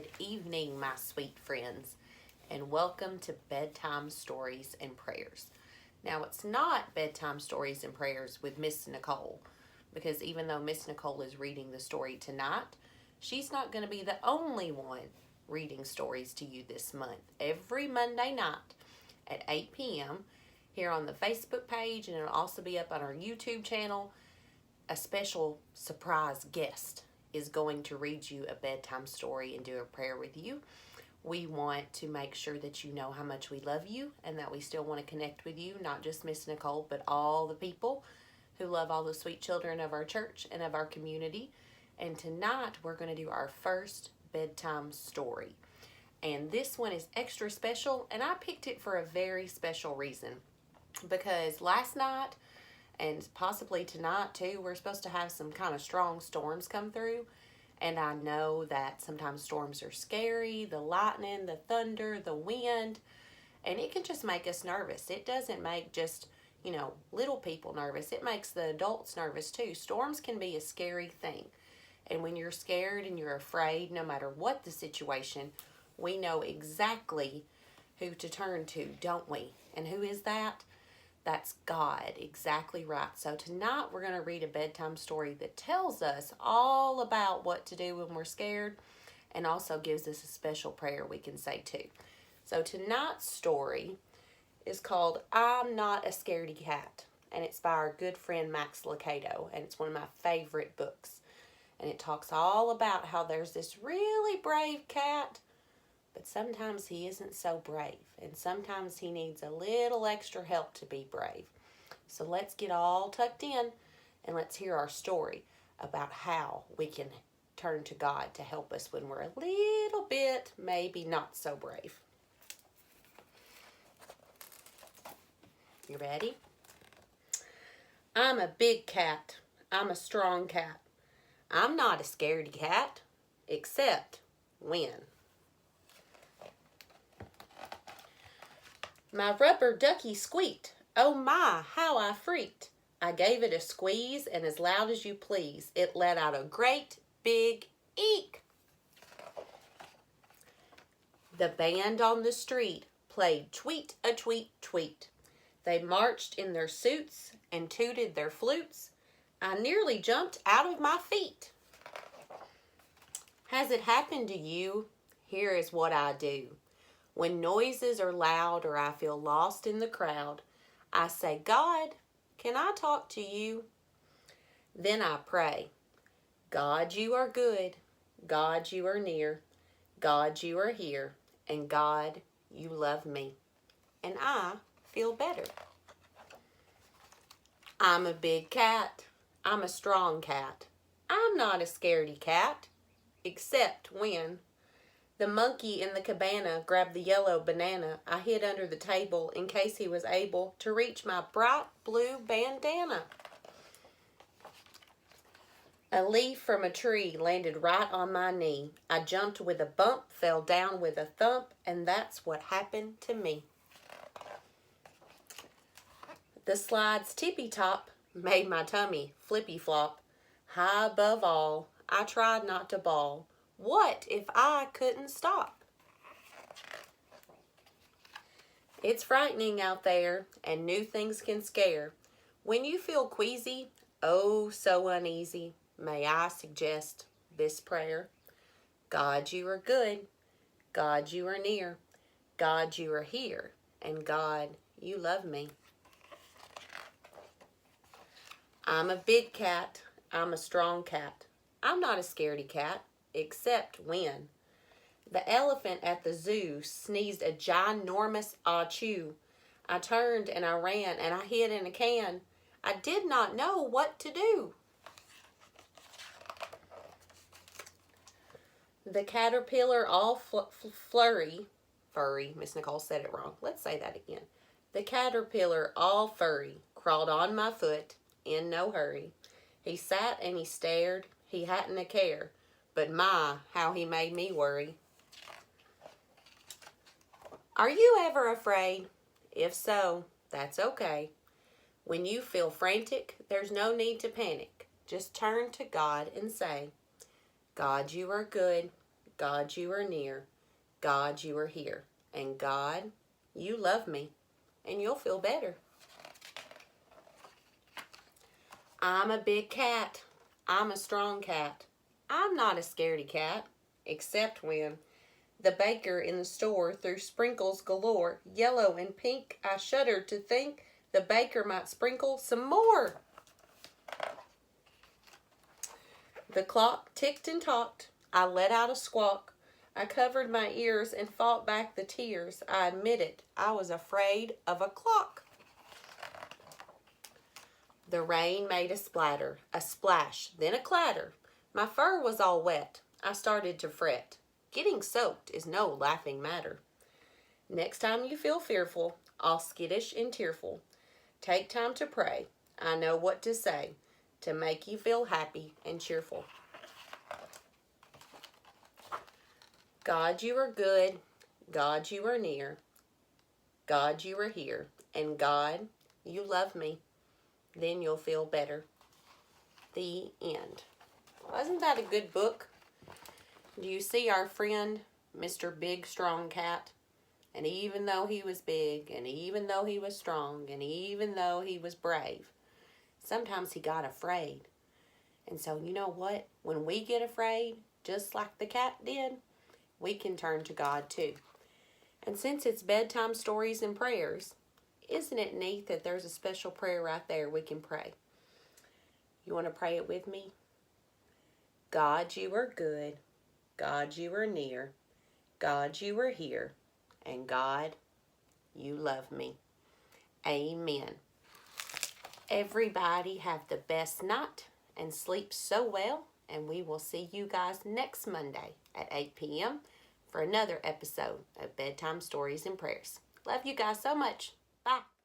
Good evening, my sweet friends, and welcome to Bedtime Stories and Prayers. Now, it's not Bedtime Stories and Prayers with Miss Nicole, because even though Miss Nicole is reading the story tonight, she's not going to be the only one reading stories to you this month. Every Monday night at 8 p.m. here on the Facebook page, and it'll also be up on our YouTube channel, a special surprise guest is going to read you a bedtime story and do a prayer with you. We want to make sure that you know how much we love you and that we still want to connect with you, not just Miss Nicole, but all the people who love all the sweet children of our church and of our community. And tonight we're going to do our first bedtime story. And this one is extra special, and I picked it for a very special reason. Because last night, and possibly tonight too, we're supposed to have some kind of strong storms come through. And I know that sometimes storms are scary, the lightning, the thunder, the wind, and it can just make us nervous. It doesn't make just, little people nervous. It makes the adults nervous too. Storms can be a scary thing. And when you're scared and you're afraid, no matter what the situation, we know exactly who to turn to, don't we? And who is that? That's God, exactly right. So tonight we're going to read a bedtime story that tells us all about what to do when we're scared and also gives us a special prayer we can say too. So tonight's story is called I'm Not a Scaredy Cat, and it's by our good friend Max Lucado, and it's one of my favorite books. And it talks all about how there's this really brave cat, but sometimes he isn't so brave, and sometimes he needs a little extra help to be brave. So let's get all tucked in, and let's hear our story about how we can turn to God to help us when we're a little bit, maybe not so brave. You ready? I'm a big cat. I'm a strong cat. I'm not a scaredy cat, except when. My rubber ducky squeaked. Oh my, how I freaked. I gave it a squeeze, and as loud as you please, it let out a great big eek. The band on the street played tweet a tweet tweet. They marched in their suits and tooted their flutes. I nearly jumped out of my feet. Has it happened to you? Here is what I do. When noises are loud or I feel lost in the crowd, I say, God, can I talk to you? Then I pray, God, you are good. God, you are near. God, you are here. And God, you love me. And I feel better. I'm a big cat. I'm a strong cat. I'm not a scaredy cat, except when the monkey in the cabana grabbed the yellow banana I hid under the table in case he was able to reach my bright blue bandana. A leaf from a tree landed right on my knee. I jumped with a bump, fell down with a thump, and that's what happened to me. The slide's tippy-top made my tummy flippy-flop. High above all, I tried not to bawl. What if I couldn't stop? It's frightening out there, and new things can scare. When you feel queasy, oh so uneasy, may I suggest this prayer? God, you are good. God, you are near. God, you are here. And God, you love me. I'm a big cat. I'm a strong cat. I'm not a scaredy cat, except when the elephant at the zoo sneezed a ginormous achoo. I turned and I ran and I hid in a can. I did not know what to do. The caterpillar all furry, Miss Nicole said it wrong. Let's say that again. The caterpillar all furry crawled on my foot in no hurry. He sat and he stared, he hadn't a care, but my, how he made me worry. Are you ever afraid? If so, that's okay. When you feel frantic, there's no need to panic. Just turn to God and say, God, you are good. God, you are near. God, you are here. And God, you love me. And you'll feel better. I'm a big cat. I'm a strong cat. I'm not a scaredy cat, except when the baker in the store threw sprinkles galore, yellow and pink. I shudder to think the baker might sprinkle some more. The clock ticked and talked. I let out a squawk. I covered my ears and fought back the tears. I admit it, I was afraid of a clock. The rain made a splatter, a splash, then a clatter. My fur was all wet. I started to fret. Getting soaked is no laughing matter. Next time you feel fearful, all skittish and tearful, take time to pray. I know what to say to make you feel happy and cheerful. God, you are good. God, you are near. God, you are here. And God, you love me. Then you'll feel better. The end. Wasn't that a good book? Do you see our friend, Mr. Big Strong Cat? And even though he was big, and even though he was strong, and even though he was brave, sometimes he got afraid. And so you know what? When we get afraid, just like the cat did, we can turn to God too. And since it's bedtime stories and prayers, isn't it neat that there's a special prayer right there we can pray? You want to pray it with me? God, you are good. God, you are near. God, you are here. And God, you love me. Amen. Everybody have the best night and sleep so well. And we will see you guys next Monday at 8 p.m. for another episode of Bedtime Stories and Prayers. Love you guys so much. Bye.